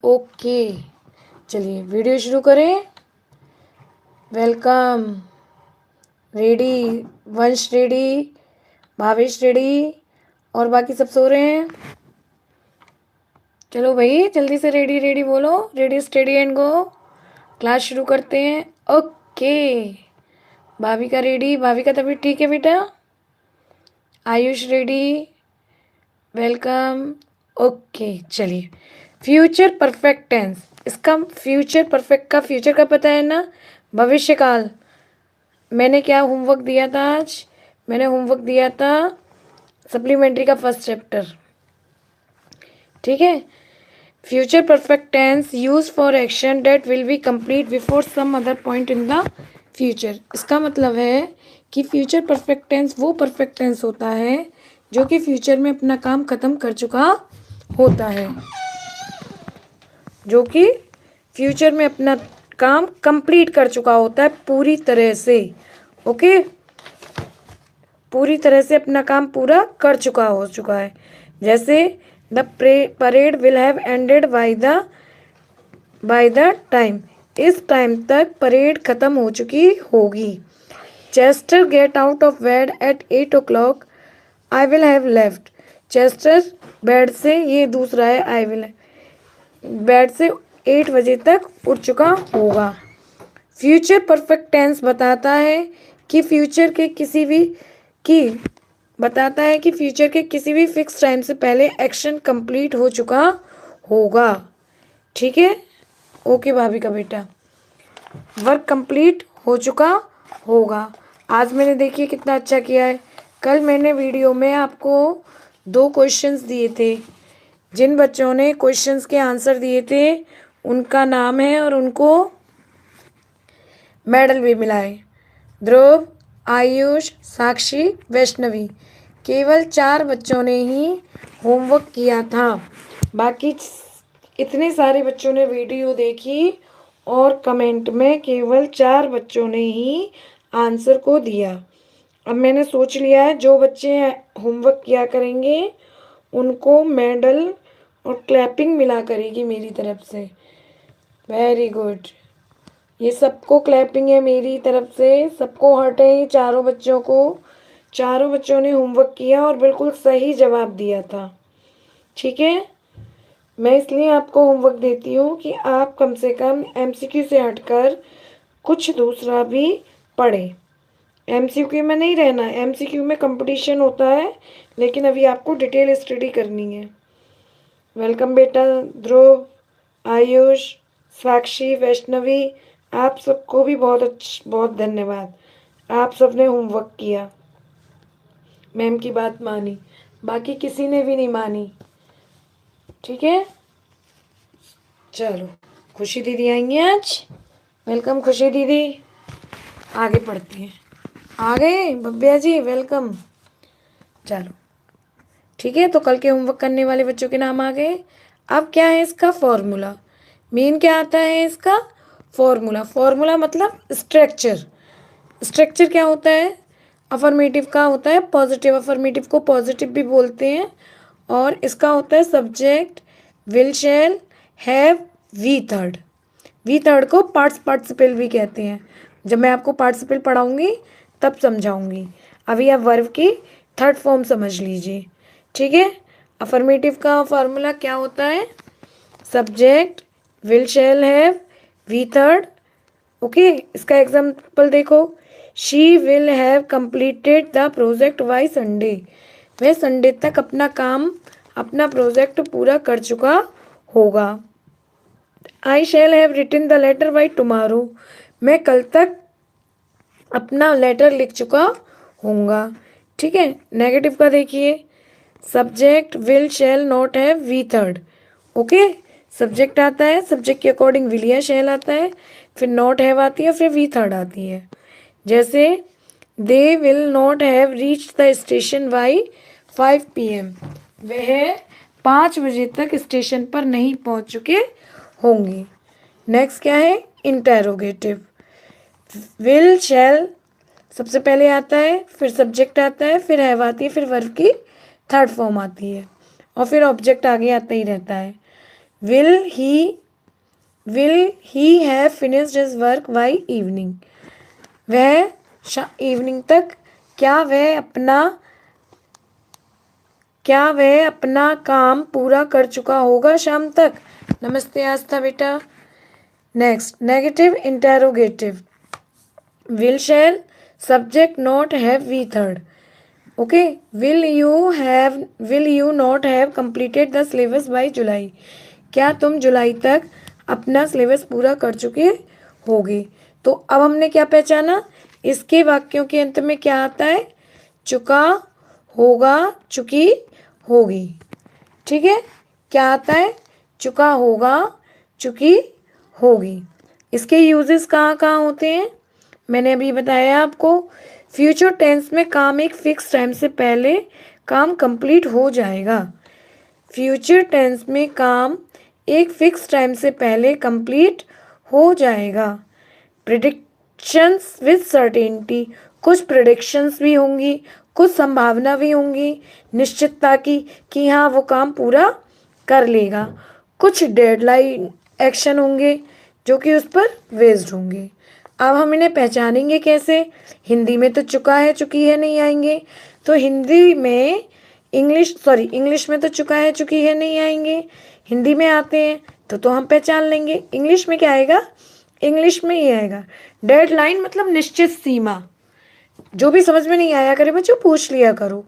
Okay, चलिए video शुरू करें। वेलकम। रेडी? वंश रेडी, भावेश रेडी, और बाकी सब सो रहे हैं। चलो भाई जल्दी से रेडी रेडी बोलो। Ready steady and go. Class शुरू करते हैं। ओके, भाभी का रेडी, भाभी का तबीयत ठीक है बेटा। Ayush ready, welcome. ओके चलिए, फ्यूचर परफेक्ट टेंस। इसका फ्यूचर परफेक्ट का फ्यूचर का पता है ना, भविष्य काल। मैंने क्या होमवर्क दिया था आज? मैंने होमवर्क दिया था सप्लीमेंट्री का फर्स्ट चैप्टर, ठीक है। Future perfect tense use for action that will be complete before some other point in the future. इसका मतलब है कि फ्यूचर परफेक्ट टेंस वो परफेक्ट टेंस होता है जो कि फ्यूचर में अपना काम खत्म कर चुका होता है, जो कि फ्यूचर में अपना काम कंप्लीट कर चुका होता है पूरी तरह से। ओके, पूरी तरह से अपना काम पूरा कर चुका हो चुका है। जैसे the parade will have ended bye the time, इस टाइम तक परेड खत्म हो चुकी होगी। Chester get out of bed at 8 o'clock, I will have left. Chester bed से, ये दूसरा है, आई विल, बेड से 8 बजे तक उठ चुका होगा। फ्यूचर परफेक्ट टेंस बताता है कि फ्यूचर के किसी भी की बताता है कि फ्यूचर के किसी भी फिक्स टाइम से पहले एक्शन कंप्लीट हो चुका होगा, ठीक है। ओके भाभी का बेटा, वर्क कंप्लीट हो चुका होगा। आज मैंने देखिए कितना अच्छा किया है। कल मैंने वीडियो में आपको 2 क्वेश्चंस दिए थे। जिन बच्चों ने क्वेश्चंस के आंसर दिए थे उनका नाम है और उनको मेडल भी मिला है। ध्रुव, आयुष, साक्षी, वैष्णवी, केवल 4 बच्चों ने ही होमवर्क किया था। बाकी इतने सारे बच्चों ने वीडियो देखी और कमेंट में केवल 4 बच्चों ने ही आंसर को दिया। अब मैंने सोच लिया है जो बच्चे होमवर्क किया करेंगे उनको मेडल और क्लैपिंग मिला करेगी मेरी तरफ से। वेरी गुड, ये सबको क्लैपिंग है मेरी तरफ से, सबको हर्ट है। ये चारों बच्चों को, चारों बच्चों ने होमवर्क किया और बिल्कुल सही जवाब दिया था, ठीक है। मैं इसलिए आपको होमवर्क देती हूँ कि आप कम से कम एमसीक्यू से हटकर कुछ दूसरा भी पढ़ें। एमसीक्यू में नहीं रहना, एमसीक्यू में कंपटीशन होता है, लेकिन अभी आपको डिटेल स्टडी करनी है। वेलकम बेटा ध्रुव, आयुष, साक्षी, वैष्णवी, आप सबको भी बहुत धन्यवाद। आप सबने होमवर्क किया, मैम की बात मानी, बाकी किसी ने भी नहीं मानी, ठीक है। चलो, खुशी दीदी आएंगी आज। वेलकम खुशी दीदी, आगे पढ़ती हैं। आ गए भव्या जी, वेलकम। चलो ठीक है, तो कल के होमवर्क करने वाले बच्चों के नाम आ गए। अब क्या है इसका फॉर्मूला, मेन क्या आता है इसका फॉर्मूला। फॉर्मूला मतलब स्ट्रक्चर। स्ट्रक्चर क्या होता है? अफर्मेटिव का होता है पॉजिटिव, अफर्मेटिव को पॉजिटिव भी बोलते हैं। और इसका होता है subject will, shall, have, V third. V third को पार्टिसिपल भी कहते हैं। जब मैं आपको पार्टिसिपल पढ़ाऊंगी तब समझाऊंगी। अभी आप वर्ब की थर्ड फॉर्म समझ लीजिए, ठीक है। अफर्मेटिव का फॉर्मूला क्या होता है? Subject will, shall, have, V third. Okay, इसका एग्जाम्पल देखो। She will have completed the project by Sunday. वह संडे तक अपना काम, अपना प्रोजेक्ट पूरा कर चुका होगा। I shall have written the letter by tomorrow. मैं कल तक अपना लेटर लिख चुका होऊंगा, ठीक है। नेगेटिव का देखिए, subject will, shall, not have, V third. Okay, subject आता है, सब्जेक्ट के अकॉर्डिंग विल या शैल आता है, फिर नॉट हैव आती है, फिर वी थर्ड आती है। जैसे दे will not have reach the station by 5 PM। वह 5 बजे तक स्टेशन पर नहीं पहुंच चुके होंगे। नेक्स्ट क्या है? इंटेरोगेटिव। विल, शैल सबसे पहले आता है, फिर सब्जेक्ट आता है, फिर हैव आती है, फिर वर्ब की थर्ड फॉर्म आती है, और फिर ऑब्जेक्ट आगे आता ही रहता है। Will he have finished his work by evening. वह इवनिंग तक क्या वह अपना काम पूरा कर चुका होगा शाम तक। नमस्ते आस्था बेटा। Next, negative interrogative. Will shall subject not have V third. Okay, will you not have completed the syllabus by July. क्या तुम जुलाई तक अपना सिलेबस पूरा कर चुके होगे। तो अब हमने क्या पहचाना, इसके वाक्यों के अंत में क्या आता है, चुका होगा, चुकी होगी। ठीक है, क्या आता है, चुका होगा, चुकी होगी। इसके यूजेस कहाँ कहाँ होते हैं, मैंने अभी बताया आपको। फ्यूचर टेंस में काम एक फिक्स टाइम से पहले काम कंप्लीट हो जाएगा। फ्यूचर टेंस में काम एक फिक्स टाइम से पहले कंप्लीट हो जाएगा। प्रिडिक्शंस विद सर्टेनिटी, कुछ प्रिडिक्शंस भी होंगी, कुछ संभावना भी होंगी निश्चितता की कि हाँ वो काम पूरा कर लेगा। कुछ डेडलाइन एक्शन होंगे जो कि उस पर बेस्ड होंगे। अब हम इन्हें पहचानेंगे कैसे। हिंदी में तो चुका है, चुकी है नहीं आएंगे, तो हिंदी में इंग्लिश में तो चुका है, चुकी है नहीं आएंगे, हिंदी में आते हैं तो हम पहचान लेंगे। इंग्लिश में क्या आएगा, इंग्लिश में ही आएगा डेडलाइन, मतलब निश्चित सीमा। जो भी समझ में नहीं आया करे बच्चों पूछ लिया करो,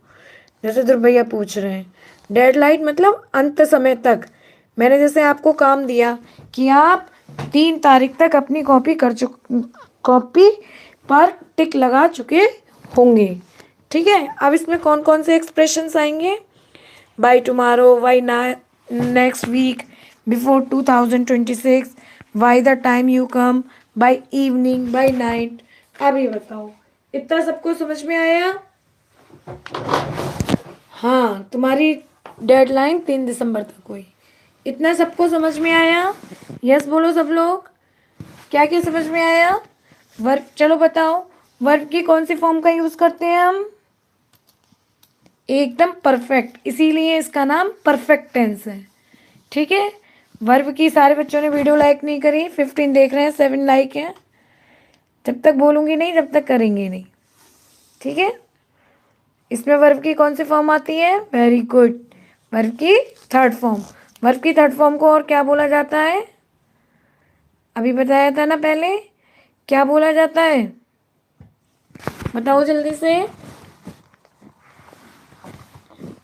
जैसे ध्रुव भैया पूछ रहे हैं। डेडलाइन मतलब अंत समय तक। मैंने जैसे आपको काम दिया कि आप 3 तारीख तक अपनी कॉपी पर टिक लगा चुके होंगे। ठीक है, अब इसमें कौन कौन से एक्सप्रेशंस आएंगे, by tomorrow, by next week, before 2026, by the time you come, by evening, by night. अब ये बताओ, इतना सबको समझ में आया। हाँ, तुम्हारी डेडलाइन 3 दिसंबर तक हुई, इतना सबको समझ में आया। यस बोलो सब लोग, क्या क्या समझ में आया। वर्ब, चलो बताओ, वर्ब की कौन सी फॉर्म का यूज करते हैं हम, एकदम परफेक्ट, इसीलिए इसका नाम परफेक्ट टेंस है। ठीक है, वर्ब की सारे बच्चों ने वीडियो लाइक नहीं करी, 15 देख रहे हैं, 7 लाइक है। जब तक बोलूंगी नहीं जब तक करेंगे नहीं। ठीक है, इसमें वर्ब की कौन सी फॉर्म आती है, वेरी गुड, वर्ब की थर्ड फॉर्म। वर्ब की थर्ड फॉर्म को और क्या बोला जाता है, अभी बताया था ना पहले, क्या बोला जाता है, बताओ जल्दी से।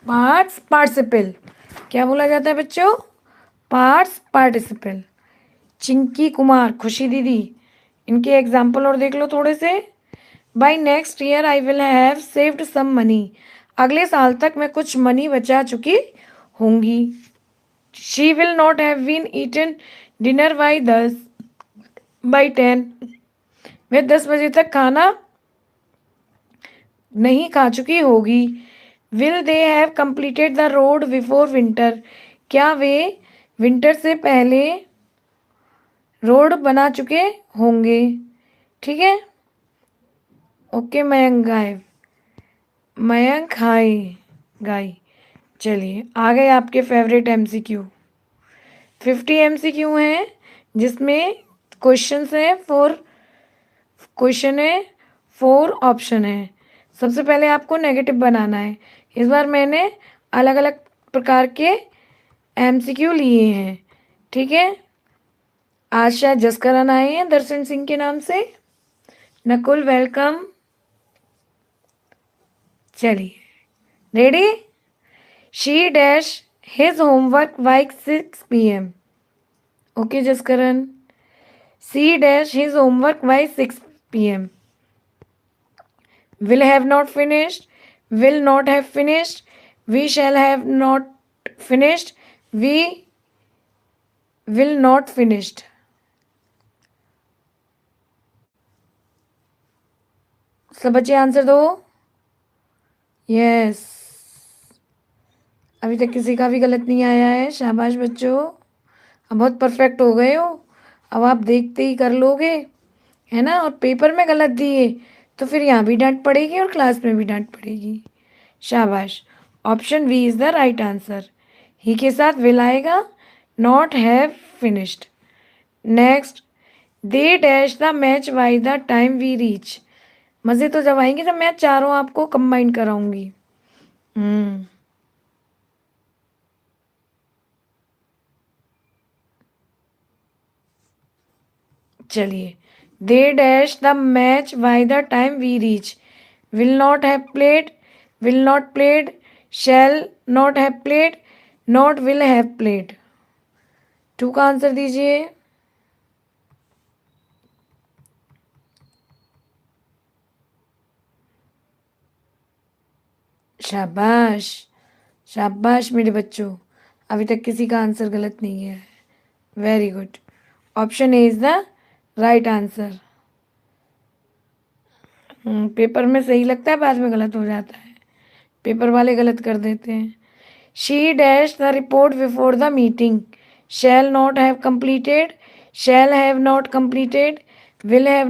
पार्ट्स पार्टिसिपल, क्या बोला जाता है बच्चों, पार्ट्स पार्टिसिपल। चिंकी कुमार, खुशी दीदी, इनके एग्जाम्पल और देख लो थोड़े से। By next year I will have saved some money, अगले साल तक मैं कुछ मनी बचा चुकी होंगी। She will not have been eaten dinner by 10, वे 10 बजे तक खाना नहीं खा चुकी होगी। Will they have completed the road before winter, क्या वे विंटर से पहले रोड बना चुके होंगे। ठीक है, ओके, मयंक हाय गाय। चलिए आ गए आपके फेवरेट MCQ। 50 MCQ हैं, जिसमें क्वेश्चंस हैं, 4 ऑप्शन है। सबसे पहले आपको नेगेटिव बनाना है। इस बार मैंने अलग अलग प्रकार के MCQ लिए हैं। ठीक है, आज शायद जसकरण आए हैं दर्शन सिंह के नाम से। नकुल वेलकम। चलिए ready. She dash his homework by 6 PM। Okay Jaskaran, she dash his homework by 6 PM। Will have not finished, will not have finished, we shall have not finished, we will not finished। सब बच्चे answer दो। Yes, अभी तक किसी का भी गलत नहीं आया है, शाबाश बच्चों, अब बहुत परफेक्ट हो गए हो। अब आप देखते ही कर लोगे, है ना। और पेपर में गलत दिए तो फिर यहाँ भी डांट पड़ेगी और क्लास में भी डांट पड़ेगी। शाबाश, option B is the right answer. He के साथ विल आएगा, not have finished. Next, they dash the match by the time we reach. मज़े तो जब आएंगे जब मैं चारों आपको कंबाइन कराऊंगी. चलिए, they dash the match by the time we reach. Will not have played, will not played, shall not have played, not will have played. 2 का आंसर दीजिए. शाबाश, शाबाश मेरे बच्चों, अभी तक किसी का आंसर गलत नहीं है. Very good. Option A is the right answer. Paper में सही लगता है, बाद में गलत हो जाता है. पेपर वाले गलत कर देते हैं. She dash the report before the meeting. Shell not have completed, shell have not completed, will have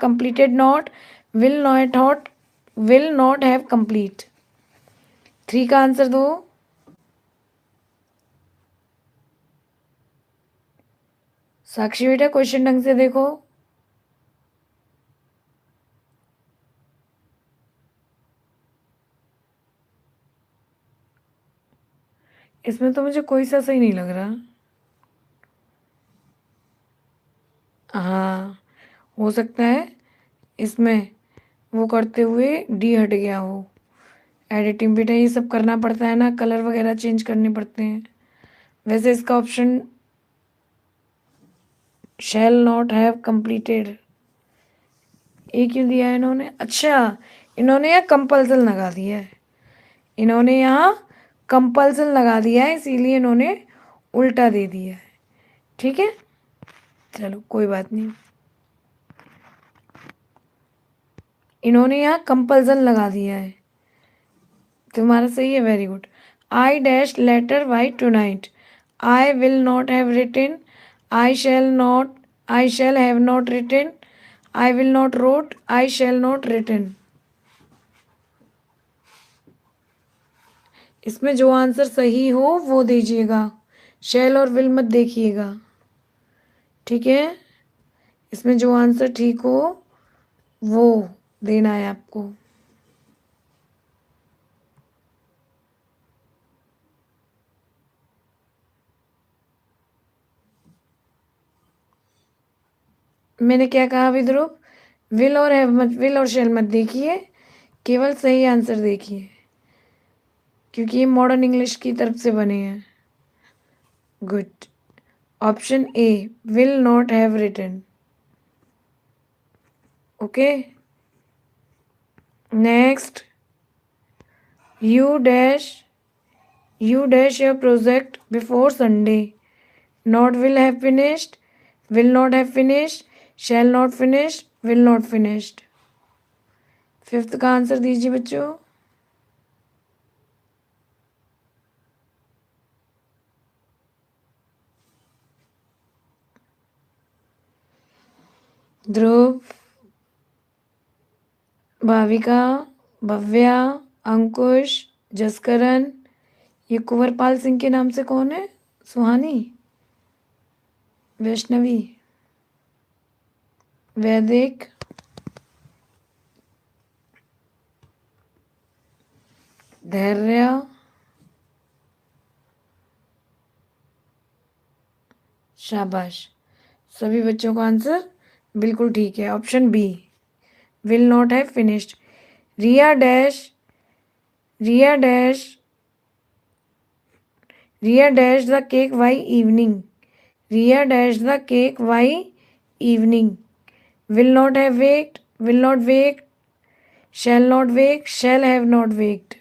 completed not, will not have complete. 3 का आंसर दो. साक्षी बेटा क्वेश्चन ढंग से देखो. इसमें तो मुझे कोई सा सही नहीं लग रहा. हाँ, हो सकता है इसमें वो करते हुए डी हट गया हो. एडिटिंग बेटा ये सब करना पड़ता है ना, कलर वगैरह चेंज करने पड़ते हैं. वैसे इसका option shell not have completed ये क्यों दिया है इन्होंने? अच्छा, इन्होंने यहाँ कंपल्सन लगा दिया है. इन्होंने यहाँ कंपल्सन लगा दिया है, इसीलिए इन्होंने उल्टा दे दिया है. ठीक है, चलो कोई बात नहीं. इन्होंने यहाँ कंपल्सन लगा दिया है. तुम्हारा सही है. Very good. I dash letter write tonight. I will not have written, I shall have not written, I will not wrote, I shall not written. इसमें जो आंसर सही हो वो दीजिएगा. शैल और विल मत देखिएगा. ठीक है, इसमें जो आंसर ठीक हो वो देना है आपको. मैंने क्या कहा विद्रुप? विल और हैव मत, विल और शैल मत देखिए, केवल सही आंसर देखिए, क्योंकि ये मॉडर्न इंग्लिश की तरफ से बने हैं. Good. Option A will not have written. Okay. Next, you dash your project before Sunday. Not will have finished, will not have finished, shall not finish, will not finished. 5th का answer दीजिए बच्चों. ध्रुव, भाविका, भव्या, अंकुश, जसकरण. ये कुंवरपाल सिंह के नाम से कौन है? सुहानी, वैष्णवी, वैदिक, धैर्य, शाबाश. सभी बच्चों का आंसर बिल्कुल ठीक है. Option B will not have finished. Riya dash the cake by evening. Riya dash the cake by evening. Will not have waked, will not waked, shall not wake, shall have not waked.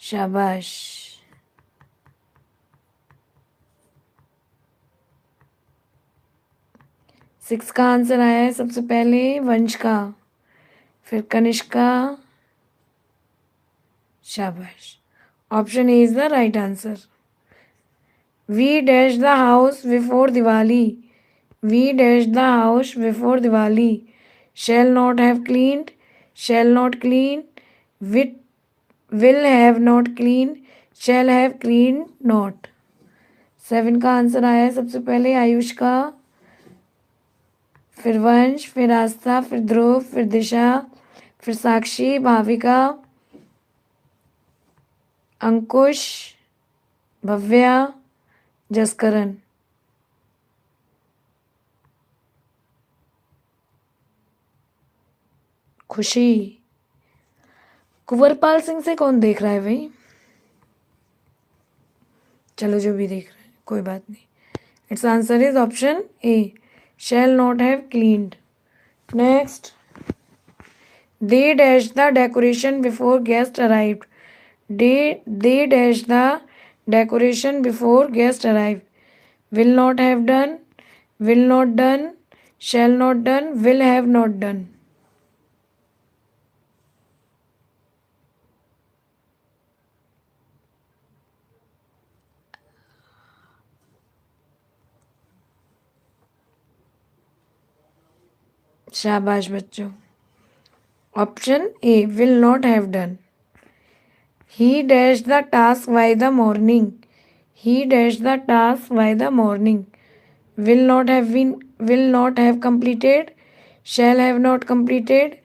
शाबाश. Six का answer आया है सबसे पहले वंश का, फिर कनिष्का. शाबाश. Option A is the right answer. We dash the house before Diwali. We dash the house before Diwali. Shall not have cleaned, shall not clean, will have not clean, shall have clean not। 7 का answer आया है सबसे पहले आयुष का, फिर वंश, फिर आस्था, फिर ध्रुव, फिर दिशा, फिर साक्षी, भाविका, अंकुश, भव्या, जसकरण। खुशी। कुंवरपाल सिंह से कौन देख रहा है भाई? चलो जो भी देख रहे हैं कोई बात नहीं। It's answer is option A, shell not have cleaned. Next, they dash the decoration before guest arrived. They dash the decoration before guest arrive. Will not have done, will not done, shall not done, will have not done. शाबाश बच्चों। Option A, will not have done. He dashed the task by the morning. He dashed the task by the morning. Will not have been, will not have completed, shall have not completed,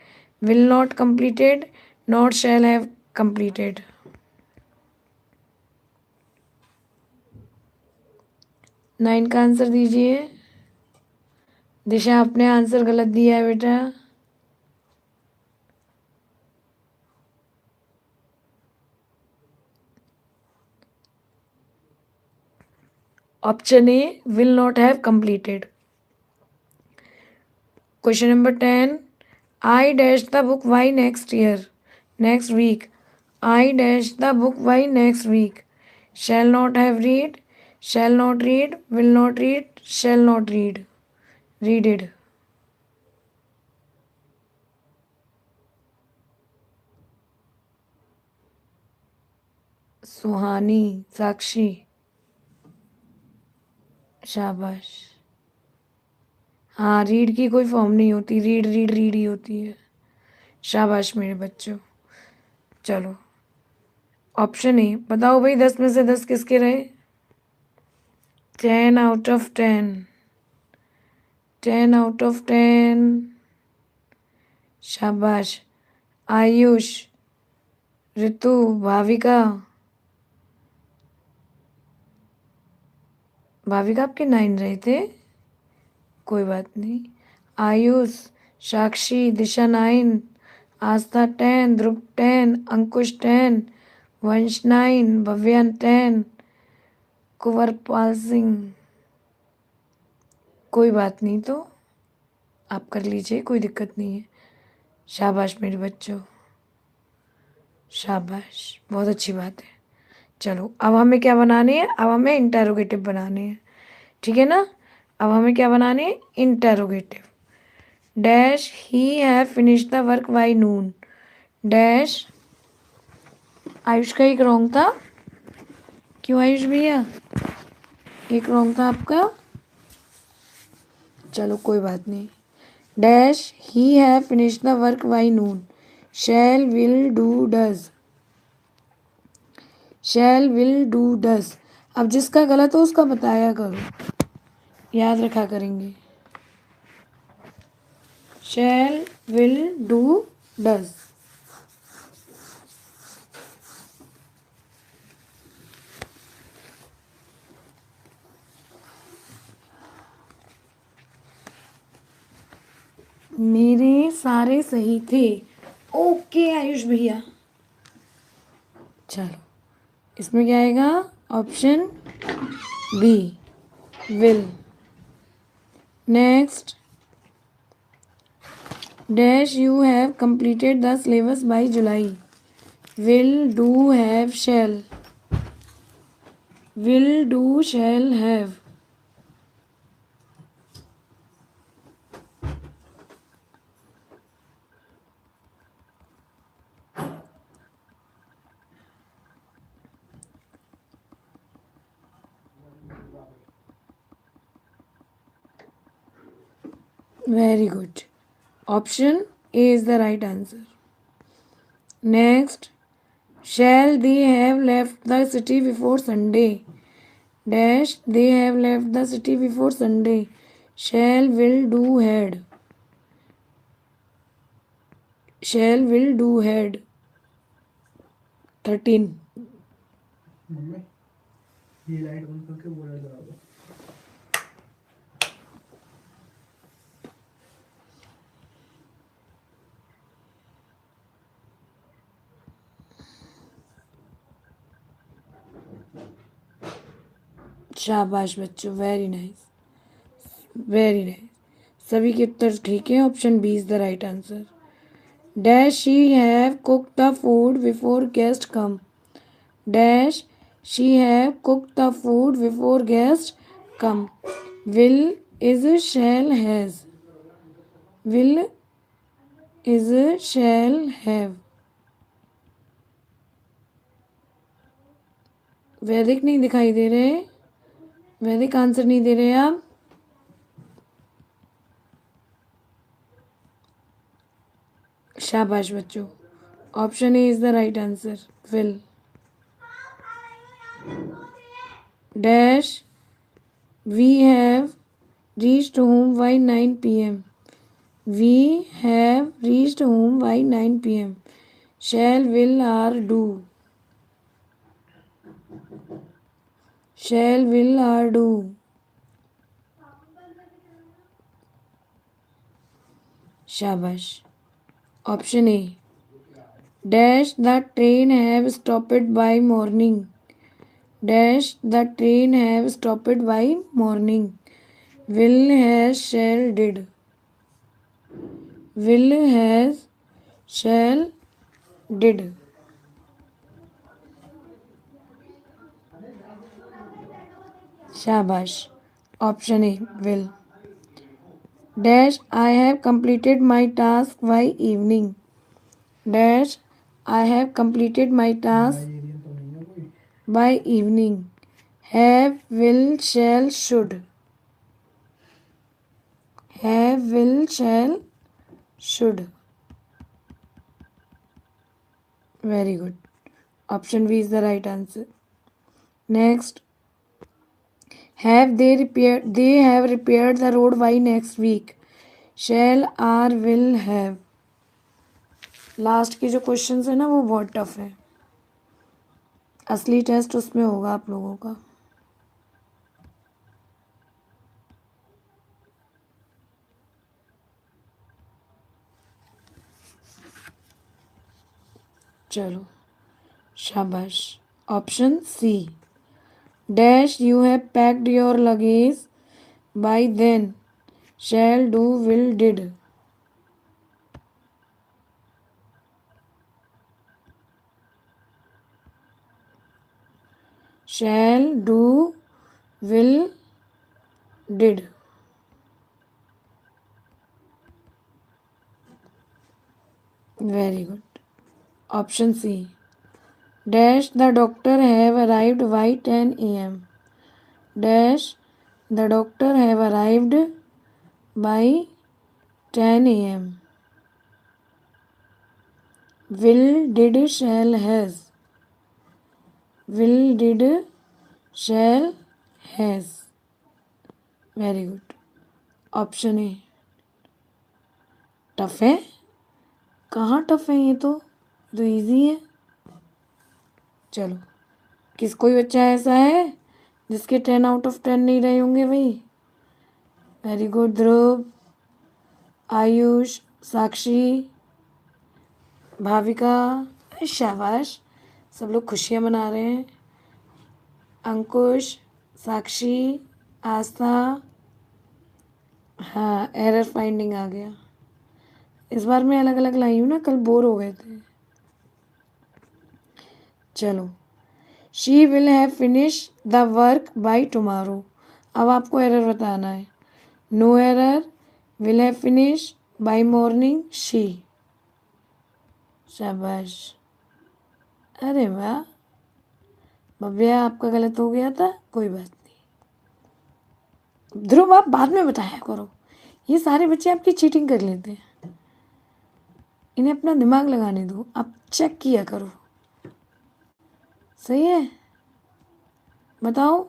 will not completed, not shall have completed। 9 का answer दीजिए। दिशा आपने answer गलत दिया है बेटा। Option A, will not have completed। Question number 10, I dash the book by next year, next week। I dash the book by next week। Shall not have read, shall not read, will not read, shall not read, readed। सुहानी, साक्षी, शाबाश। हाँ, read की कोई form नहीं होती, read read read ही होती है। शाबाश मेरे बच्चों। चलो ऑप्शन ए बताओ भाई, 10 में से 10 किसके रहे? 10 आउट ऑफ 10, 10 आउट ऑफ 10। शाबाश। आयुष, ऋतु, भाविका। भाविका आपके 9 रहे थे, कोई बात नहीं। आयुष, साक्षी, दिशा 9, आस्था 10, ध्रुव 10, अंकुश 10, वंश 9, भव्या 10, कुंवरपाल सिंह। कोई बात नहीं, तो आप कर लीजिए, कोई दिक्कत नहीं है। शाबाश मेरे बच्चों, शाबाश, बहुत अच्छी बात है। चलो अब हमें क्या बनाने हैं? अब हमें इंटरोगेटिव बनाने हैं, ठीक है ना? अब हमें क्या बनाने हैं? Interrogative. Dash he have finish the work by Noon. Dash, Ayush का एक रॉन्ग था। क्यों आयुष भैया? एक रॉन्ग था आपका, चलो कोई बात नहीं। Dash he have finish the work by noon. Shall, will, do, does. Shall, will, do, does. अब जिसका गलत हो उसका बताया करो, याद रखा करेंगे। शैल, विल, डू, डज। मेरे सारे सही थे। ओके आयुष भैया, चलो इसमें क्या आएगा? Option B, will. Next, dash you have completed the syllabus by July। will, do, have, shall। will, do, shall, have। Very good, option A is the right answer. Next, shall they have left the city before Sunday? Dash, they have left the city before Sunday. Shall, will, do, had. Shall, will, do, had. 13. Mummy ये light बंद करके वो light जला दो। शाबाश बच्चों, very nice, very nice. सभी के उत्तर ठीक है। Option B is the right answer. Dash, she have cook the food before guest come. Dash, she have cook the food before guest come. Will is, shall, has. Will is, shall, have. Vaidik नहीं दिखाई दे रहे, वैदिक answer नहीं दे रहे आप। शाबाश बच्चों, option A is the right answer, will. Dash, we have reached home by 9 PM. We have reached home by 9 PM. Shall, will, or do. Shall, will, or do. शाबाश, option A. Dash, the train have stopped by morning. Dash, the train have stopped by morning. Will, has, shall, did. Will, has, shall, did. शाबाश, option A, will. Dash, I have completed my task by evening. Dash, I have completed my task एरियन तो नहीं है कोई। by evening. Have, will, shall, should. Have, will, shall, should. Very good. Option B is the right answer. Next, have they repaired? They have repaired the road by next week. Shall, are, will, have. Last के जो questions है ना वो बहुत tough है। असली test उसमें होगा आप लोगों का। चलो, शाबाश, option C. Dash, you have packed your luggage by then. Shall, do, will, did. Shall, do, will, did. Very good, option C. Dash, the doctor have arrived by 10 AM. Dash, the doctor have arrived by 10 AM. Will, did, shall, has. Will, did, shall, has. Very good, option A. Tough है? कहाँ tough है, ये तो easy है। चलो, कोई बच्चा ऐसा है जिसके 10 out of 10 नहीं रहे होंगे भाई? वेरी गुड, ध्रुव, आयुष, साक्षी, भाविका, शाबाश, सब लोग खुशियाँ मना रहे हैं। अंकुश, साक्षी, आस्था। हाँ, एरर फाइंडिंग आ गया। इस बार मैं अलग अलग लाई हूँ ना, कल बोर हो गए थे। चलो, she will have finish the work by tomorrow. अब आपको एरर बताना है। No error, will have finish by morning, she. शाबाश, अरे वाह भव्या, आपका गलत हो गया था, कोई बात नहीं। ध्रुव, आप बाद में बताया करो, ये सारे बच्चे आपकी चीटिंग कर लेते हैं। इन्हें अपना दिमाग लगाने दो, आप चेक किया करो। सही है, बताओ,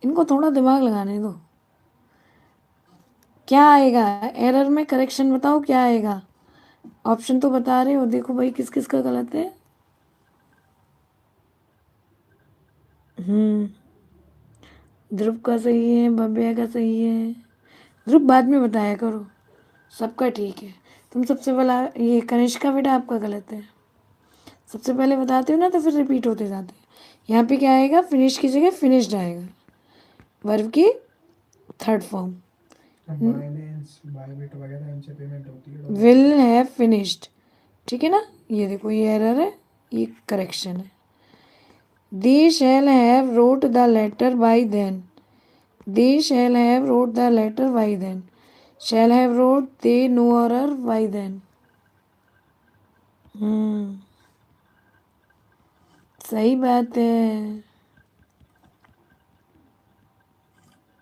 इनको थोड़ा दिमाग लगाने दो। क्या आएगा एरर में, करेक्शन बताओ क्या आएगा। ऑप्शन तो बता रहे हो, देखो भाई किस किस का गलत है। ध्रुव का सही है, भव्या का सही है। ध्रुव बाद में बताया करो, सबका ठीक है। तुम सबसे पहला, ये कनिष्का बेटा आपका गलत है। सबसे पहले बताते हो ना तो फिर रिपीट होते जाते हैं। यहाँ पे क्या आएगा, फिनिश की जगह फिनिश्ड आएगा, वर्ब की थर्ड फॉर्म। बाइनेंस बायबिट वगैरह इनसे पेमेंट होती है। विल हैव फिनिश्ड, ठीक है ना। ये देखो ये एरर है, ये करेक्शन है। They shall have wrote the letter by then, they shall have wrote the letter by then, shall have wrote they no error by then. सही बात है,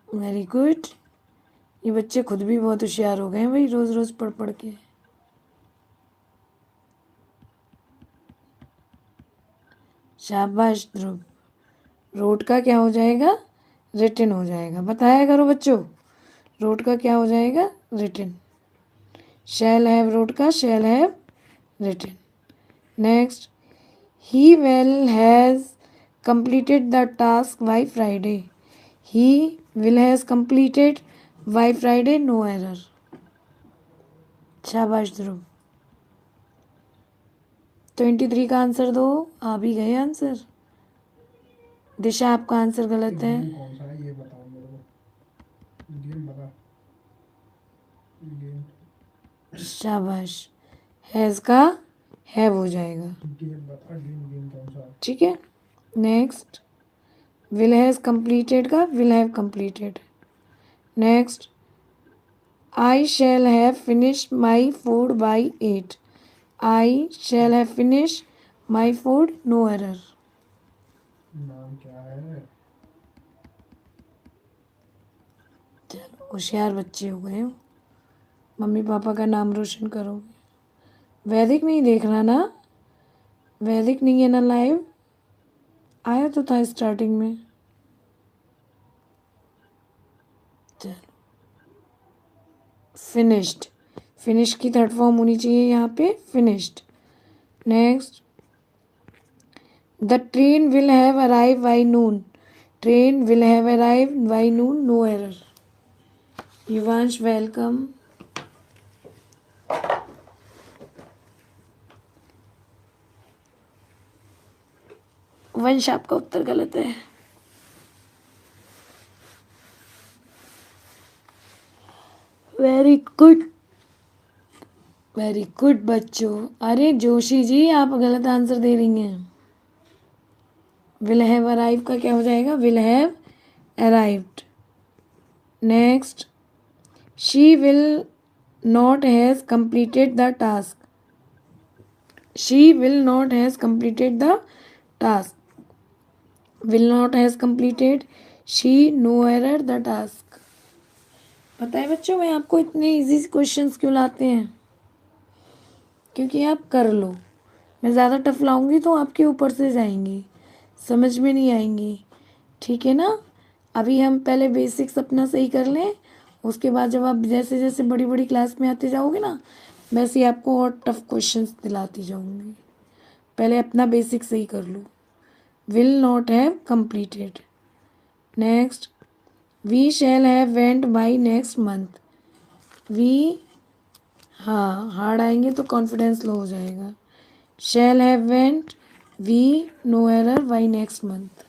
वेरी गुड। ये बच्चे खुद भी बहुत होशियार हो गए हैं भाई, रोज रोज पढ़ पढ़ के। शाबाश ध्रुव। रोट का क्या हो जाएगा, रिटन हो जाएगा। बताया करो बच्चों, रोट का क्या हो जाएगा, रिटन। शैल हैव रोट का shall have written. Next, he will has completed the task by Friday. He will has completed by Friday, no error. शाबाश ध्रुव। 23 का आंसर दो, आ भी गए आंसर। दिशा आपका आंसर गलत है। कौन सा है ये बताओ मेरे को, गेम बता। गेम, शाबाश, हैज़ का हैव हो जाएगा, गेम बता, गेम गेम कौन सा है? ठीक है। नेक्स्ट, विल हैज़ कंप्लीटेड का will have completed. Next, I shall have finish my food by 8, I shall have finish my food, no error. नाम क्या है? चलो होशियार बच्चे हो गए हो, मम्मी पापा का नाम रोशन करोगे। वैदिक नहीं देखना ना, वैदिक नहीं है ना लाइव, आया तो था स्टार्टिंग में। चलो, फिनिश्ड, फिनिश की थर्ड फॉर्म होनी चाहिए यहाँ पे, finished. Next, the train will have arrive by noon, train will have arrive by noon, no error. Yuvansh welcome. Vansh आपका उत्तर गलत है। वेरी गुड, वेरी गुड बच्चों। अरे जोशी जी आप गलत आंसर दे रही हैं। विल हैव अराइव का क्या हो जाएगा, will have arrived. Next, she will not has completed the task, she will not has completed the task, will not has completed, she know error the task. पता है बच्चों, मैं आपको इतने इजी क्वेश्चंस क्यों लाते हैं, क्योंकि आप कर लो। मैं ज़्यादा टफ लाऊंगी तो आपके ऊपर से जाएंगी, समझ में नहीं आएंगी, ठीक है ना। अभी हम पहले बेसिक्स अपना सही कर लें, उसके बाद जब आप जैसे जैसे बड़ी बड़ी क्लास में आते जाओगे ना, वैसे ही आपको और टफ क्वेश्चंस दिलाती जाऊंगी। पहले अपना बेसिक सही कर लो। Will not have completed. Next, we shall have went by next month, we, हाँ हार्ड आएंगे तो कॉन्फिडेंस लो हो जाएगा। Shall have went, we, no error by next month.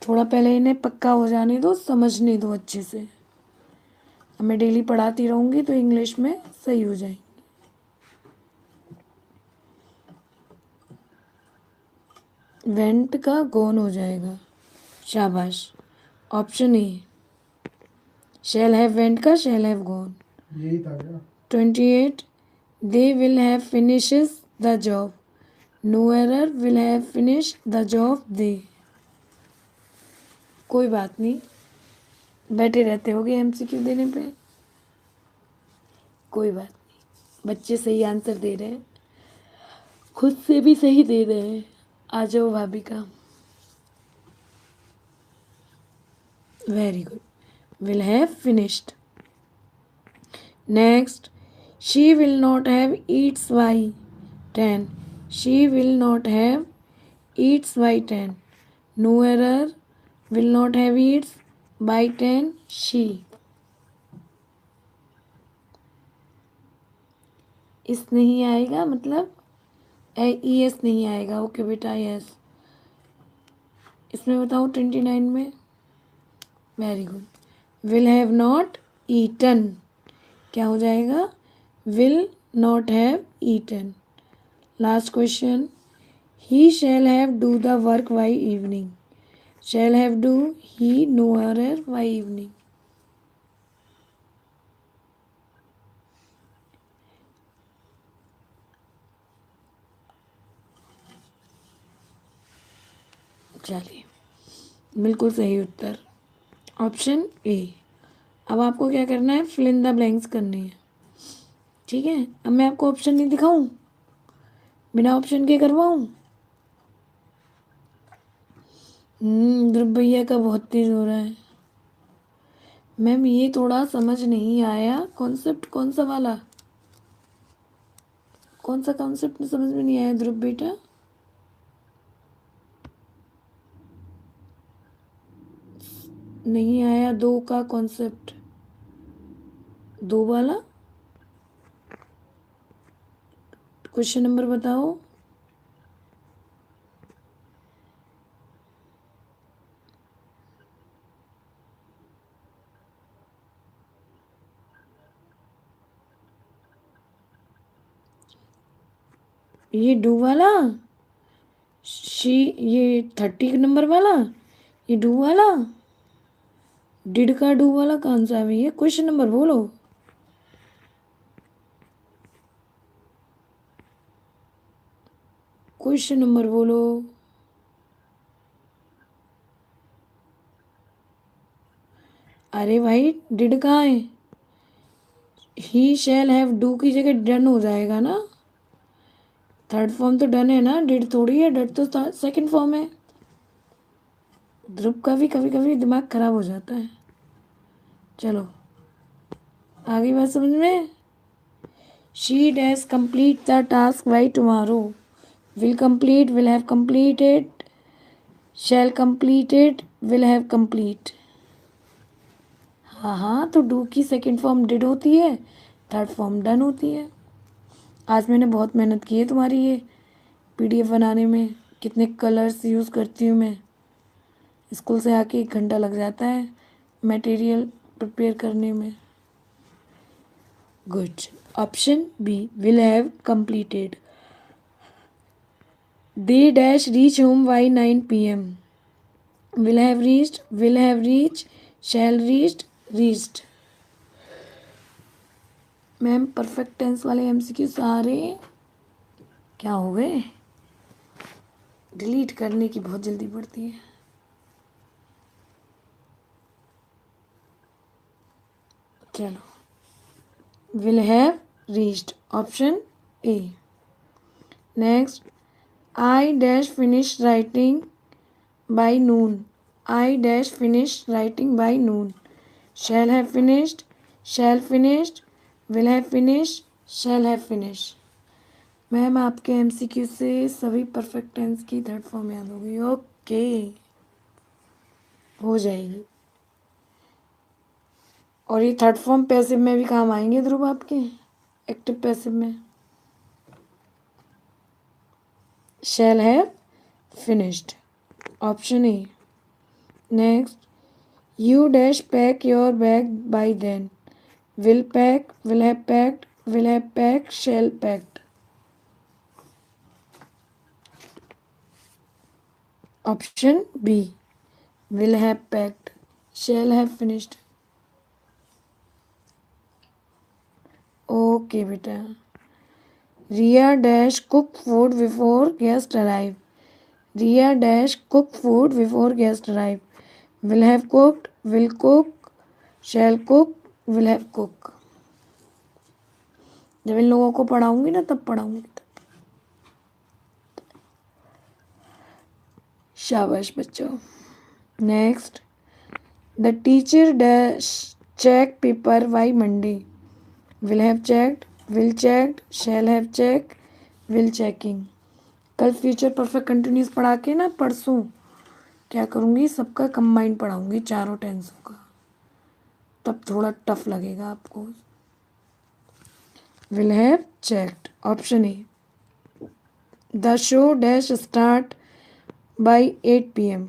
थोड़ा पहले इन्हें पक्का हो जाने दो, समझने दो अच्छे से। अब मैं डेली पढ़ाती रहूँगी तो इंग्लिश में सही हो जाएंगी। वेंट का गॉन हो जाएगा, शाबाश। Option A, shall have went का शैल हैव गॉन। यही था क्या? 28, they will have finishes the job, no error, will have finish the job they. कोई बात नहीं, बैठे रहते होगे एमसीक्यू देने पे, कोई बात नहीं, बच्चे सही आंसर दे रहे हैं, खुद से भी सही दे रहे हैं। आ जाओ भाभी का। Very good, will have finished. Next, she will not have eats by 10. She will not have eats by 10. No error, will not have eats by 10 she. इस नहीं आएगा मतलब ई एस नहीं आएगा। ओके बेटा, यस। इसमें बताओ 29 में। Very good, will have not eaten क्या हो जाएगा? Will not have eaten. Last question, he shall have do the work by evening. Shall have do he no error by evening. चलिए, बिल्कुल सही उत्तर ऑप्शन ए। अब आपको क्या करना है? फिल इन द ब्लैंक्स करनी है। ठीक है, अब मैं आपको ऑप्शन नहीं दिखाऊं, बिना ऑप्शन के करवाऊं? ध्रुव भैया का बहुत तेज हो रहा है। मैम ये थोड़ा समझ नहीं आया, कॉन्सेप्ट कौन सा वाला? कौन सा कॉन्सेप्ट समझ में नहीं आया ध्रुव बेटा? नहीं आया दो का कॉन्सेप्ट, दो वाला क्वेश्चन नंबर बताओ। ये डू वाला, शी, ये 30 नंबर वाला, ये डू वाला। डिड का डू वाला कौन सा है भैया? क्वेश्चन नंबर बोलो। क्वेश्चन नंबर बोलो। अरे भाई डिड कहाँ है? ही शैल हैव डू की जगह डन हो जाएगा ना। थर्ड फॉर्म तो डन है ना, डिड थोड़ी है। डिड तो सेकंड फॉर्म है। ध्रुव का भी कभी कभी दिमाग खराब हो जाता है। चलो आगे बात समझ में। She dash complete the task by tomorrow. Will complete, will have completed, shall completed, will have complete. हाँ हाँ, तो डू की सेकंड फॉर्म डिड होती है, थर्ड फॉर्म डन होती है। आज मैंने बहुत मेहनत की है तुम्हारी ये पीडीएफ बनाने में। कितने कलर्स यूज़ करती हूँ मैं। स्कूल से आके 1 घंटा लग जाता है मटेरियल प्रिपेयर करने में। Good, option B, will have completed. They dash reach home by 9 PM. Will have reached, will have reach, shall reached, reached. Ma'am perfect tense वाले एमसीक्यू सारे क्या हो गए? डिलीट करने की बहुत जल्दी पड़ती है। चलो, will have reached option A. Next, I dash finish writing by noon. I dash finish writing by noon. Shall have finished, shall finished, will have finish, shall have finish. Ma'am आपके MCQ से सभी perfect tense की third form याद हो गई। Okay, हो जाएगी। और ये थर्ड फॉर्म पैसिव में भी काम आएंगे ध्रुव आपके, एक्टिव पैसिव में। शैल have finished option A. Next, you dash pack your bag by then. Will pack, will have packed, will have packed, shall packed. Option B, will have packed, shall have finished. Okay बेटा। Ria dash cook food before guest arrive. Ria dash cook food before guest arrive. Will have cooked, will cook, shall cook, will have cook. जब इन लोगों को पढ़ाऊंगी ना तब पढ़ाऊंगी तब। शाबाश बच्चों। Next, the teacher dash check paper by Monday. Will have checked, will checked, shall have check, will checking. कल future perfect continuous पढ़ा के ना परसों क्या करूँगी, सबका कंबाइंड पढ़ाऊँगी चारों टेंसों का, तब थोड़ा टफ लगेगा आपको। Will have checked, option A. The show dash start by 8 PM।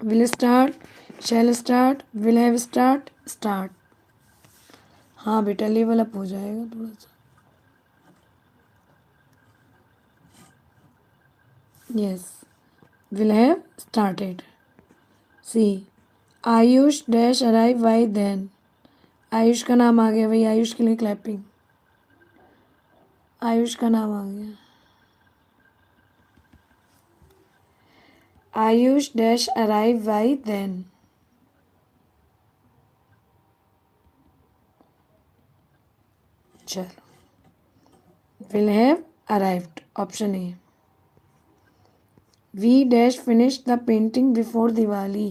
Will start, shell start, will have start, start. हाँ बेटा लेवल अप हो जाएगा थोड़ा सा। Yes, will have started. C, Ayush dash arrive by then. Ayush का नाम आ गया भाई, आयुष के लिए क्लैपिंग। आयुष का नाम आ गया। Ayush dash arrive by then. चलो, will have arrived, option A. We dash finish the painting before Diwali.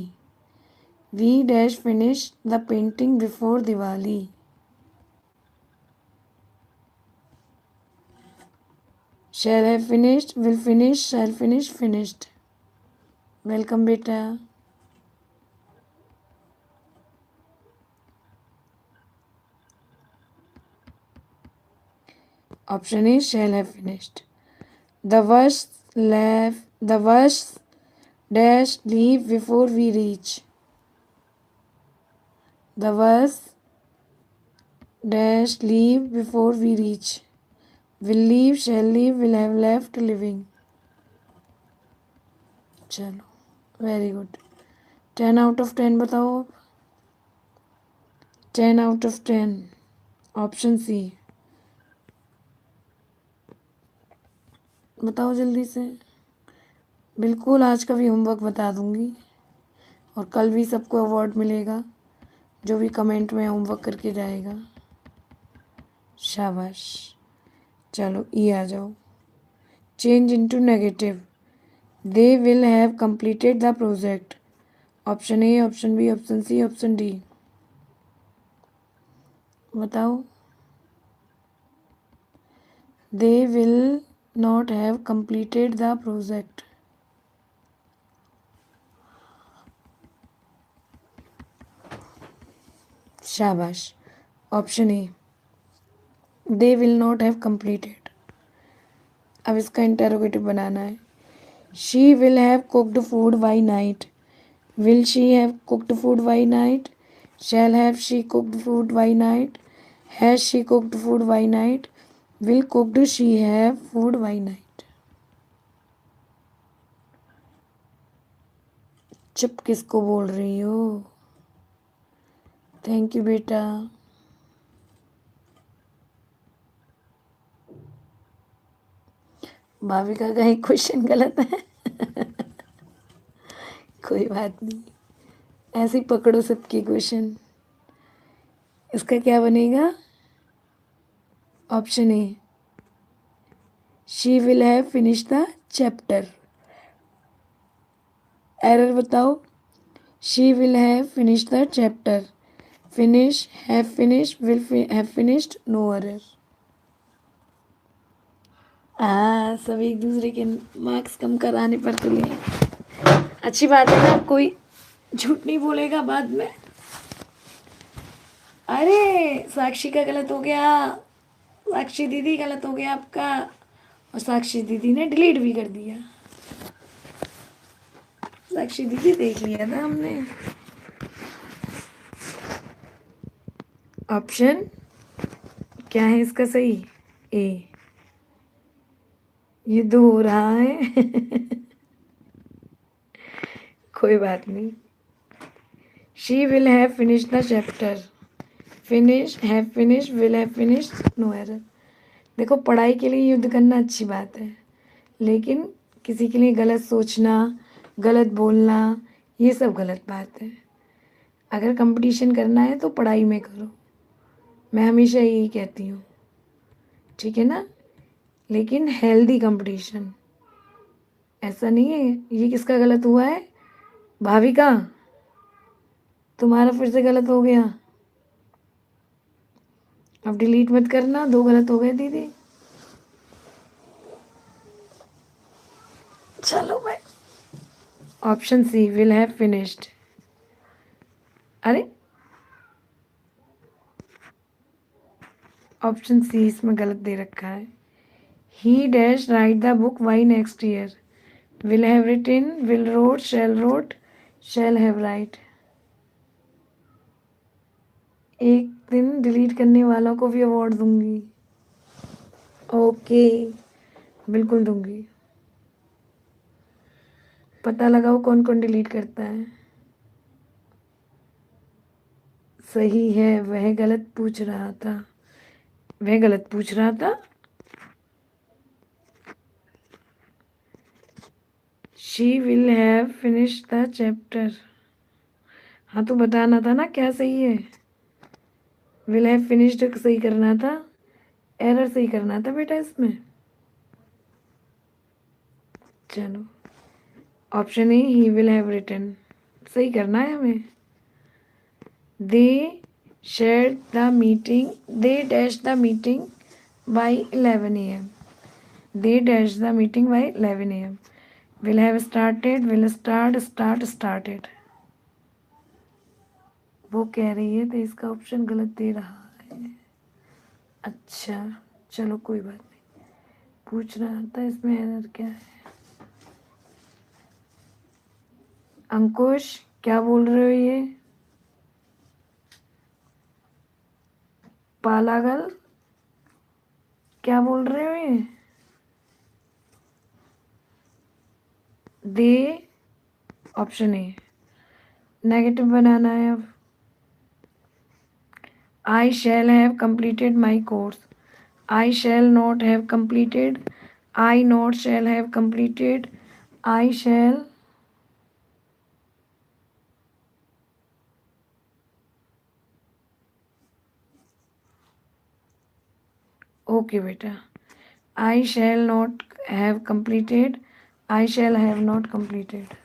We dash finish the painting before Diwali. Shall have finished, will finish, shall finish, finished. Welcome बेटा। Option A shall have finished. The bus dash leave before we reach. The bus dash leave before we reach. Will leave, shall leave, will have left, living. चलो very good. 10 out of 10 बताओ अब। 10 out of 10, option C. बताओ जल्दी से। बिल्कुल आज का भी होमवर्क बता दूंगी और कल भी सबको अवार्ड मिलेगा जो भी कमेंट में होमवर्क करके जाएगा। शाबाश। चलो ई आ जाओ। Change into negative. They will have completed the project. Option A, option B, option C, option D. बताओ। They will not have completed the project. शाबाश, option A, they will not have completed. अब इसका interrogative बनाना है। She will have cooked food by night. Will she have cooked food by night? Shall have she cooked food by night? Has she cooked food by night? Will cooked she have food by night? चुप किसको बोल रही हो? Thank you बेटा। भाभी का कहीं question गलत है? कोई बात नहीं, ऐसे ही पकड़ो सबके क्वेश्चन। इसका क्या बनेगा? Option A, she will have finish the chapter. Error बताओ। She will have finish the chapter. Finish, have finish, will have finished, no error. हाँ, सब एक दूसरे के मार्क्स कम कराने पर तुले हैं। अच्छी बात है ना, कोई झूठ नहीं बोलेगा बाद में। अरे साक्षी का गलत हो गया, साक्षी दीदी गलत हो गया आपका, और साक्षी दीदी ने डिलीट भी कर दिया। साक्षी दीदी देख लिया था हमने। ऑप्शन क्या है इसका सही? ए, युद्ध हो रहा है। कोई बात नहीं। She will have finish the chapter. Finish, have finish, will have finish, no error. देखो पढ़ाई के लिए युद्ध करना अच्छी बात है, लेकिन किसी के लिए गलत सोचना, गलत बोलना, ये सब गलत बात है। अगर कंपटीशन करना है तो पढ़ाई में करो, मैं हमेशा यही कहती हूँ। ठीक है ना, लेकिन हेल्दी कंपटीशन। ऐसा नहीं है। ये किसका गलत हुआ है? भाभी का। तुम्हारा फिर से गलत हो गया। अब डिलीट मत करना, 2 गलत हो गए दीदी। चलो भाई, option C will have finished. अरे ऑप्शन सी इसमें गलत दे रखा है। He dash write the book by next year. Will have written, will wrote, shall have write. एक दिन डिलीट करने वालों को भी अवार्ड दूंगी। ओके, बिल्कुल दूंगी। पता लगाओ कौन कौन डिलीट करता है। सही है, वह गलत पूछ रहा था। वह गलत पूछ रहा था। She will have finish the chapter. हाँ तो बताना था ना क्या सही है। विल हैव फिनिश्ड सही करना था, एरर सही करना था बेटा इसमें। चलो, option A he will have written सही करना है हमें। They share the meeting, they dash the meeting by 11 AM। They dash the meeting by 11 AM। Will have started, will started. वो कह रही है तो इसका ऑप्शन गलत दे रहा है। अच्छा, चलो कोई बात नहीं। पूछ रहा था इसमें एरर क्या है। अंकुश क्या बोल रहे हो ये? पालागल क्या बोल रहे हो ये? दे, ऑप्शन ए नेगेटिव बनाना है अब। I shall have completed my course। I shall not have completed। I not shall have completed। I shall। Okay बेटा, I shall not have completed। I shall have not completed।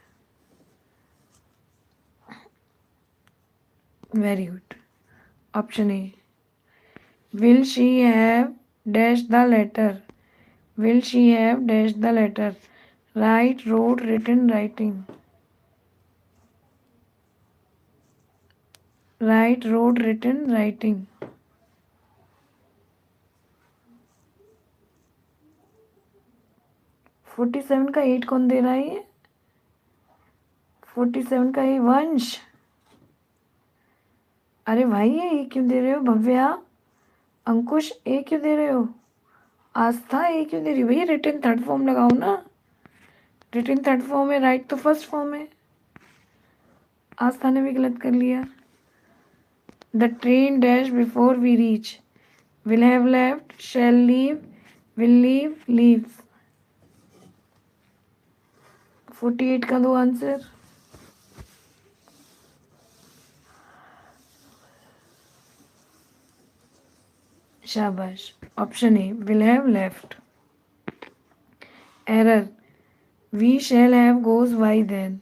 Very good. Option A will she have dash the letter. Will she have dash the letter. Write, wrote, written, writing. Write, wrote, written, writing. 47 का 8 कौन दे रहा है ये? 47 का ये वंश। अरे भाई ये क्यों दे रहे हो? भव्या, अंकुश ए क्यों दे रहे हो? आस्था ए क्यों दे रही हो? भैया रिटन थर्ड फॉर्म लगाओ ना। रिटन थर्ड फॉर्म है, राइट तो फर्स्ट फॉर्म है। आस्था ने भी गलत कर लिया। The train dash before we reach. Will have left, shall leave, will leave, leaves. 48 का दो आंसर। शाबाश। Option A will have left. Error, we shall have goes by then.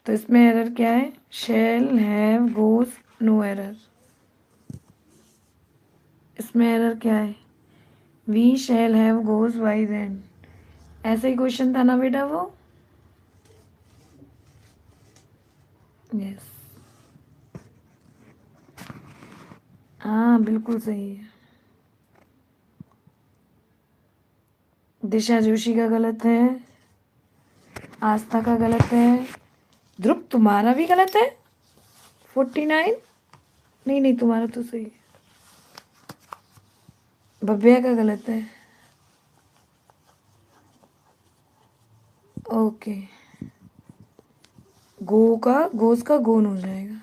तो इसमें एरर क्या है? Shall have goes, no error. इसमें error क्या है? We shall have goes by then. ऐसा ही क्वेश्चन था ना बेटा वो? यस, हाँ बिल्कुल सही है। दिशा जोशी का गलत है, आस्था का गलत है, ध्रुव तुम्हारा भी गलत है। 49, नहीं नहीं तुम्हारा तो सही है। भव्या का गलत है। ओके, गोस का गोन हो जाएगा।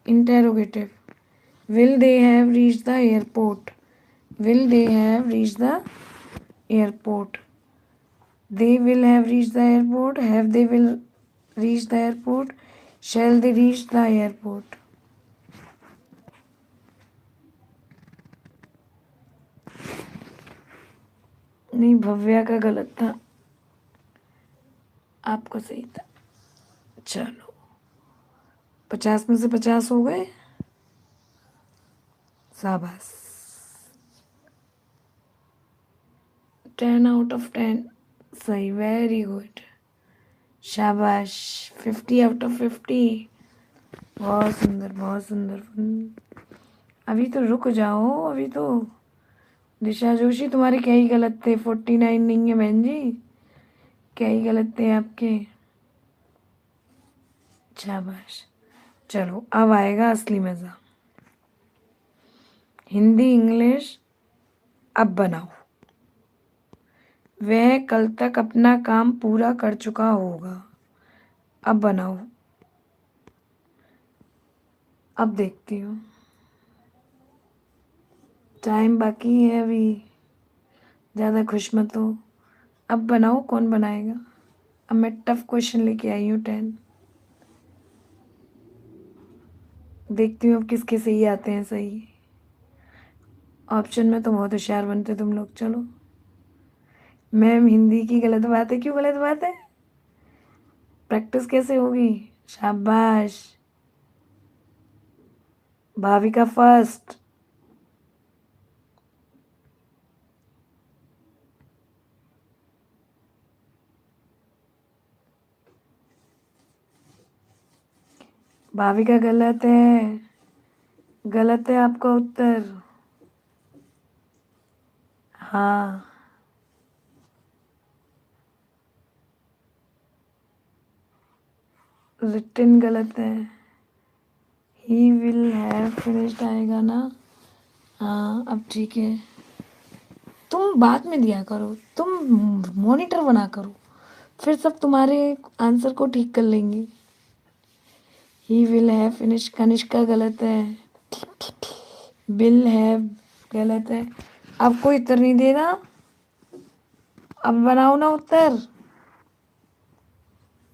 Interrogative, will they have reach the airport. Will they have reach the airport. They will have reach the airport, have they will reach the airport, shall they reach the airport. नहीं, भव्या का गलत था, आपका सही था। चलो, 50 में से 50 हो गए। शाबाश, 10 आउट ऑफ 10 सही, वेरी गुड, शाबाश। 50 आउट ऑफ 50, बहुत सुंदर, बहुत सुंदर। अभी तो रुक जाओ, अभी तो। दिशा जोशी, तुम्हारे क्या ही गलत थे, 49 नहीं है बहन जी, क्या ही गलत थे आपके। शाबाश। चलो, अब आएगा असली मज़ा। हिंदी इंग्लिश अब बनाओ। वह कल तक अपना काम पूरा कर चुका होगा। अब बनाओ, अब देखती हूँ, टाइम बाकी है अभी, ज़्यादा खुश मत हो। अब बनाओ, कौन बनाएगा। अब मैं टफ क्वेश्चन लेके आई हूँ 10, देखती हूँ अब किसके सही आते हैं। सही ऑप्शन में तो बहुत होशियार बनते तुम लोग। चलो मैम, हिंदी की गलत बात है। क्यों गलत बात है, प्रैक्टिस कैसे होगी। शाबाश, भाविका फर्स्ट। भाविका गलत है, गलत है आपका उत्तर। हाँ, रिटन गलत है। ही विल हैव फिनिश्ड आएगा ना। हाँ, अब ठीक है, तुम बाद में दिया करो, तुम मॉनिटर बना करो, फिर सब तुम्हारे आंसर को ठीक कर लेंगे। ही विल हैव फिनिश, कनिष्का गलत है। विल हैव गलत है। अब कोई उत्तर नहीं दे रहा, अब बनाओ ना उत्तर।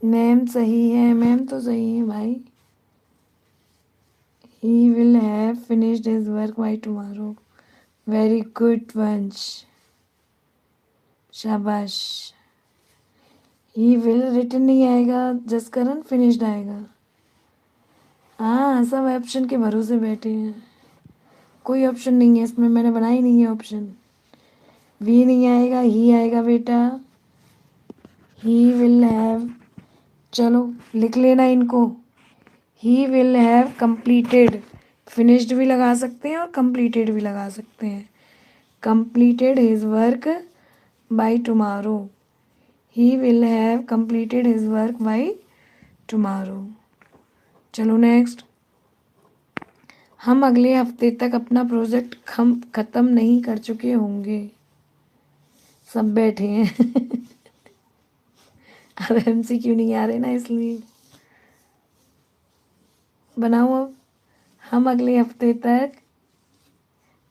मैम सही है, मैम तो सही है भाई। ही will have finished his work by tomorrow, very good वंश, शाबाश। ही विल रिटन नहीं आएगा जसकरण, फिनिश्ड आएगा। हाँ, सब ऑप्शन के भरोसे बैठे हैं, कोई ऑप्शन नहीं है इसमें, मैंने बनाई नहीं है ऑप्शन। वी नहीं आएगा, ही आएगा बेटा। ही विल हैव, चलो लिख लेना इनको। ही विल हैव कंप्लीटेड, फिनिश्ड भी लगा सकते हैं और कंप्लीटेड भी लगा सकते हैं। Completed his work by tomorrow, he will have completed his work by tomorrow. चलो नेक्स्ट। हम अगले हफ्ते तक अपना प्रोजेक्ट खत्म नहीं कर चुके होंगे। सब बैठे हैं। अब MCQ नहीं आ रहे ना, इसलिए बनाओ अब। हम अगले हफ्ते तक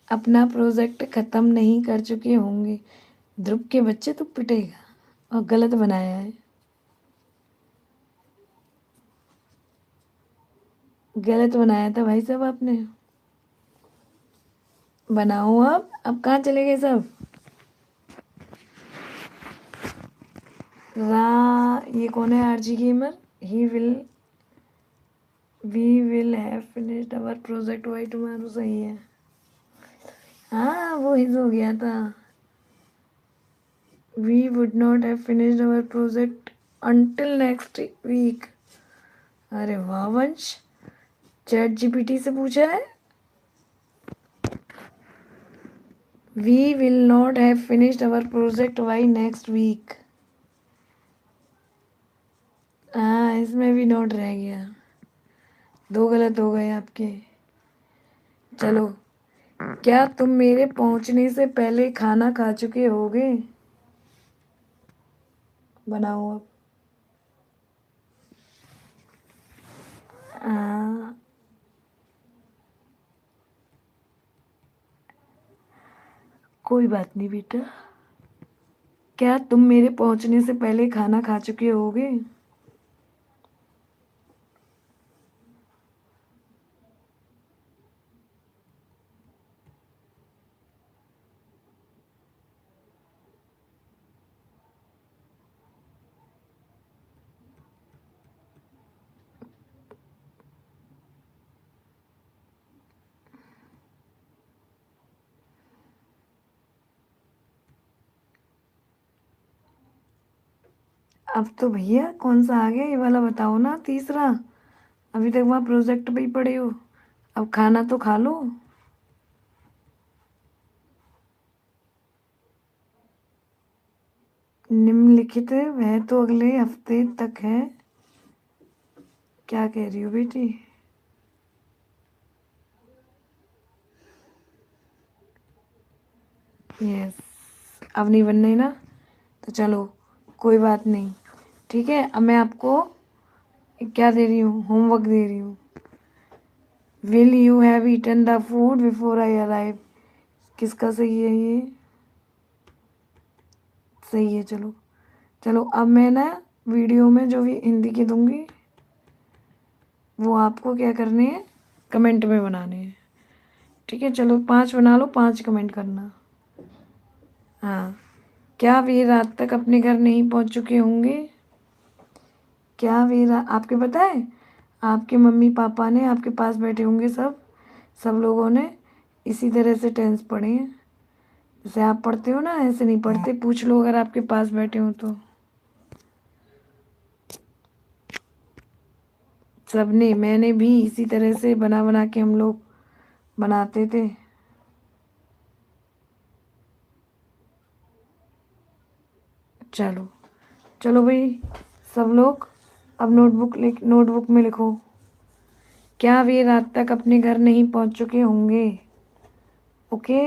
अपना प्रोजेक्ट खत्म नहीं कर चुके होंगे। ध्रुव के बच्चे तो पिटेगा, और गलत बनाया है, गलत बनाया था भाई साहब आपने। बनाओ अब कहाँ चले गए सब। ये कौन है, RG gamer. He will, we will have finished our project by tomorrow, सही है। हाँ, वो हिज हो गया था। We would not have finished our project until next week. अरे वाह वंश, ChatGPT से पूछा है। We will not have finished our project by next week. हाँ, इसमें भी नोट रह गया, 2 गलत हो गए आपके। चलो, क्या तुम मेरे पहुंचने से पहले खाना खा चुके होगे। बनाओ अब। हाँ, कोई बात नहीं बेटा। क्या तुम मेरे पहुंचने से पहले खाना खा चुके होगे। अब तो भैया कौन सा आ गया ये वाला बताओ ना, तीसरा। अभी तक वहाँ प्रोजेक्ट पे ही पड़े हो, अब खाना तो खा लो। निम्नलिखित वह तो अगले हफ्ते तक है। क्या कह रही हो बेटी? यस, अब नहीं बनना है ना, तो चलो कोई बात नहीं। ठीक है, अब मैं आपको क्या दे रही हूँ, होमवर्क दे रही हूँ। Will you have eaten the food before I arrive. किसका सही है ये? सही है। चलो चलो, अब मैं ना वीडियो में जो भी हिंदी की दूंगी वो आपको क्या करने हैं, कमेंट में बनाने हैं। ठीक है, चलो 5 बना लो, 5 कमेंट करना। हाँ, क्या वे रात तक अपने घर नहीं पहुंच चुके होंगे? क्या वे आपके पता है, आपके मम्मी पापा ने आपके पास बैठे होंगे, सब सब लोगों ने इसी तरह से टेंस पढ़े हैं। जैसे आप पढ़ते हो ना, ऐसे नहीं पढ़ते। पूछ लो अगर आपके पास बैठे हो तो। सबने, मैंने भी इसी तरह से बना बना के हम लोग बनाते थे। चलो चलो भाई, सब लोग अब नोटबुक में लिखो। क्या वे रात तक अपने घर नहीं पहुंच चुके होंगे? ओके,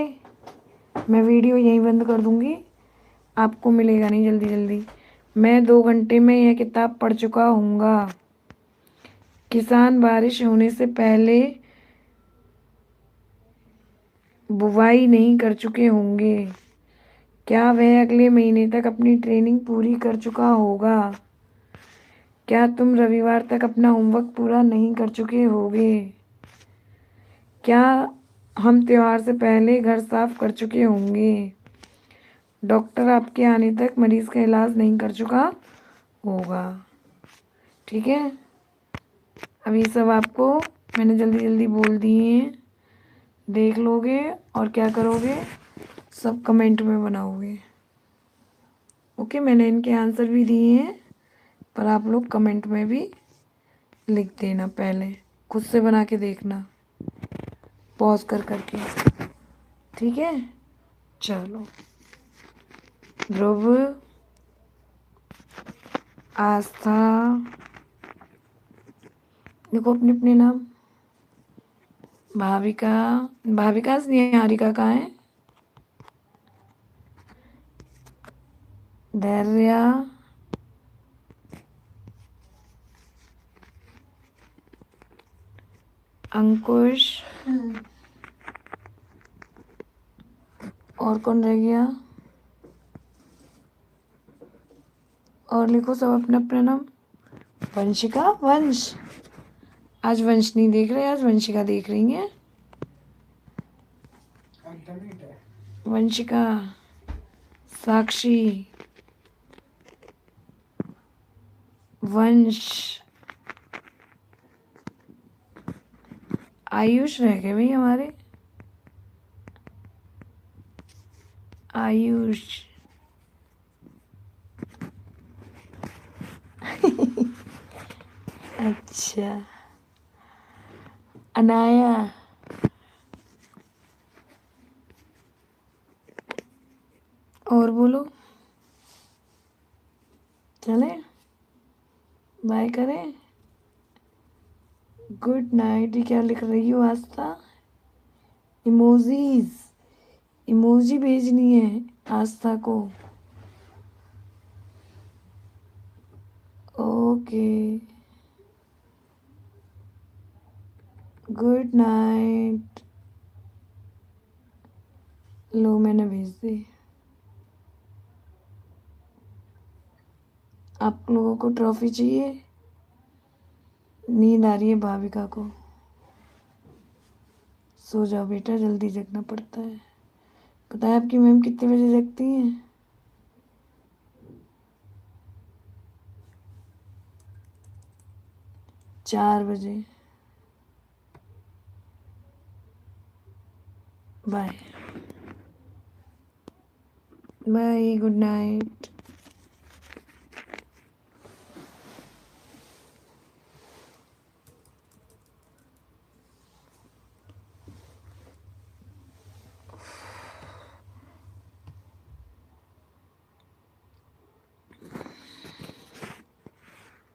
मैं वीडियो यहीं बंद कर दूंगी, आपको मिलेगा नहीं जल्दी जल्दी। मैं 2 घंटे में यह किताब पढ़ चुका हूँगा। किसान बारिश होने से पहले बुवाई नहीं कर चुके होंगे? क्या वह अगले महीने तक अपनी ट्रेनिंग पूरी कर चुका होगा? क्या तुम रविवार तक अपना होमवर्क पूरा नहीं कर चुके होगे? क्या हम त्योहार से पहले घर साफ कर चुके होंगे? डॉक्टर आपके आने तक मरीज का इलाज नहीं कर चुका होगा। ठीक है, अब ये सब आपको मैंने जल्दी जल्दी बोल दिए हैं, देख लोगे और क्या करोगे, सब कमेंट में बनाओगे। ओके, मैंने इनके आंसर भी दिए हैं, पर आप लोग कमेंट में भी लिख देना, पहले खुद से बना के देखना, पॉज कर करके। ठीक है, चलो। ध्रुव, आस्था, देखो अपने अपने नाम। भाविका, भाविका से निहारिका कहाँ है? धैर्य, अंकुश, और कौन रह गया? और लिखो सब अपना अपना नाम। वंशिका, वंश, आज वंश नहीं देख रहे, आज वंशिका देख रही हैं। वंशिका, साक्षी, वंश, आयुष रह गए भाई हमारे। आयुष अच्छा, अनाया, और बोलो, चले बाय करें। Good night. ये क्या लिख रही हो आस्था? इमोजीज, इमोजी भेजनी है आस्था को। Okay, good night. लो मैंने भेज दी। आप लोगों को ट्रॉफी चाहिए? नींद आ रही है भाविका को। सो जाओ बेटा, जल्दी जगना पड़ता है। पता है आपकी मैम कितने बजे जगती हैं? 4 बजे। Bye bye, good night.